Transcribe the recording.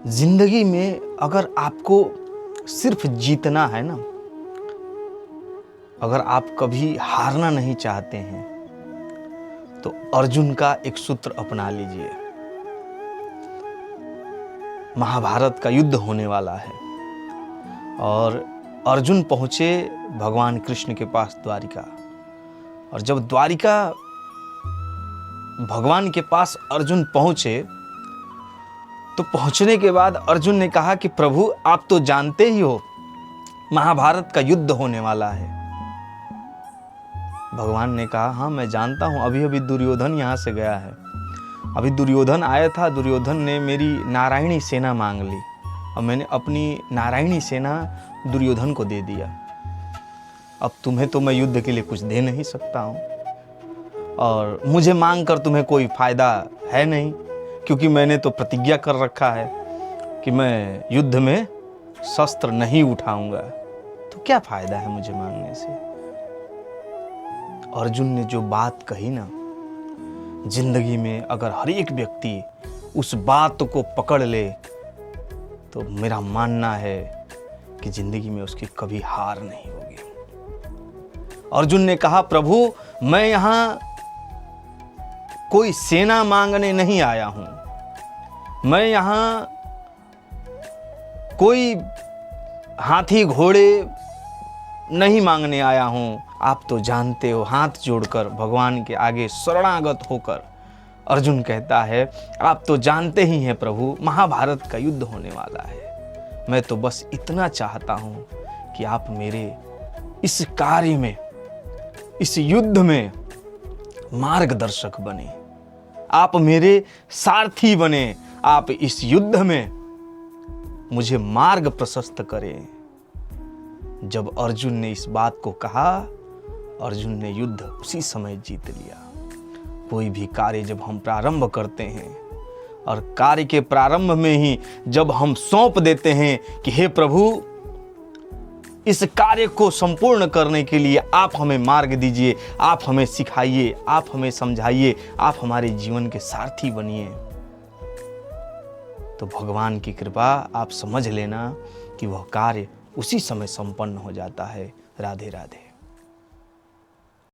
जिंदगी में अगर आपको सिर्फ जीतना है ना, अगर आप कभी हारना नहीं चाहते हैं तो अर्जुन का एक सूत्र अपना लीजिए। महाभारत का युद्ध होने वाला है और अर्जुन पहुंचे भगवान कृष्ण के पास द्वारिका। और जब द्वारिका भगवान के पास अर्जुन पहुंचे तो पहुंचने के बाद अर्जुन ने कहा कि प्रभु आप तो जानते ही हो महाभारत का युद्ध होने वाला है। भगवान ने कहा हाँ मैं जानता हूं, अभी अभी दुर्योधन यहां से गया है। अभी दुर्योधन आया था, दुर्योधन ने मेरी नारायणी सेना मांग ली और मैंने अपनी नारायणी सेना दुर्योधन को दे दिया। अब तुम्हें तो मैं युद्ध के लिए कुछ दे नहीं सकता हूं और मुझे मांग कर तुम्हें कोई फायदा है नहीं, क्योंकि मैंने तो प्रतिज्ञा कर रखा है कि मैं युद्ध में शस्त्र नहीं उठाऊंगा। तो क्या फायदा है मुझे मांगने से। अर्जुन ने जो बात कही ना, जिंदगी में अगर हर एक व्यक्ति उस बात को पकड़ ले तो मेरा मानना है कि जिंदगी में उसकी कभी हार नहीं होगी। अर्जुन ने कहा प्रभु मैं यहां कोई सेना मांगने नहीं आया हूं, मैं यहां कोई हाथी घोड़े नहीं मांगने आया हूं। आप तो जानते हो, हाथ जोड़कर भगवान के आगे शरणागत होकर अर्जुन कहता है आप तो जानते ही हैं प्रभु महाभारत का युद्ध होने वाला है। मैं तो बस इतना चाहता हूं कि आप मेरे इस कार्य में, इस युद्ध में मार्गदर्शक बने, आप मेरे सारथी बने, आप इस युद्ध में मुझे मार्ग प्रशस्त करें। जब अर्जुन ने इस बात को कहा, अर्जुन ने युद्ध उसी समय जीत लिया। कोई भी कार्य जब हम प्रारंभ करते हैं और कार्य के प्रारंभ में ही जब हम सौंप देते हैं कि हे प्रभु इस कार्य को संपूर्ण करने के लिए आप हमें मार्ग दीजिए, आप हमें सिखाइए, आप हमें समझाइए, आप हमारे जीवन के सारथी बनिए, तो भगवान की कृपा आप समझ लेना कि वह कार्य उसी समय संपन्न हो जाता है। राधे राधे।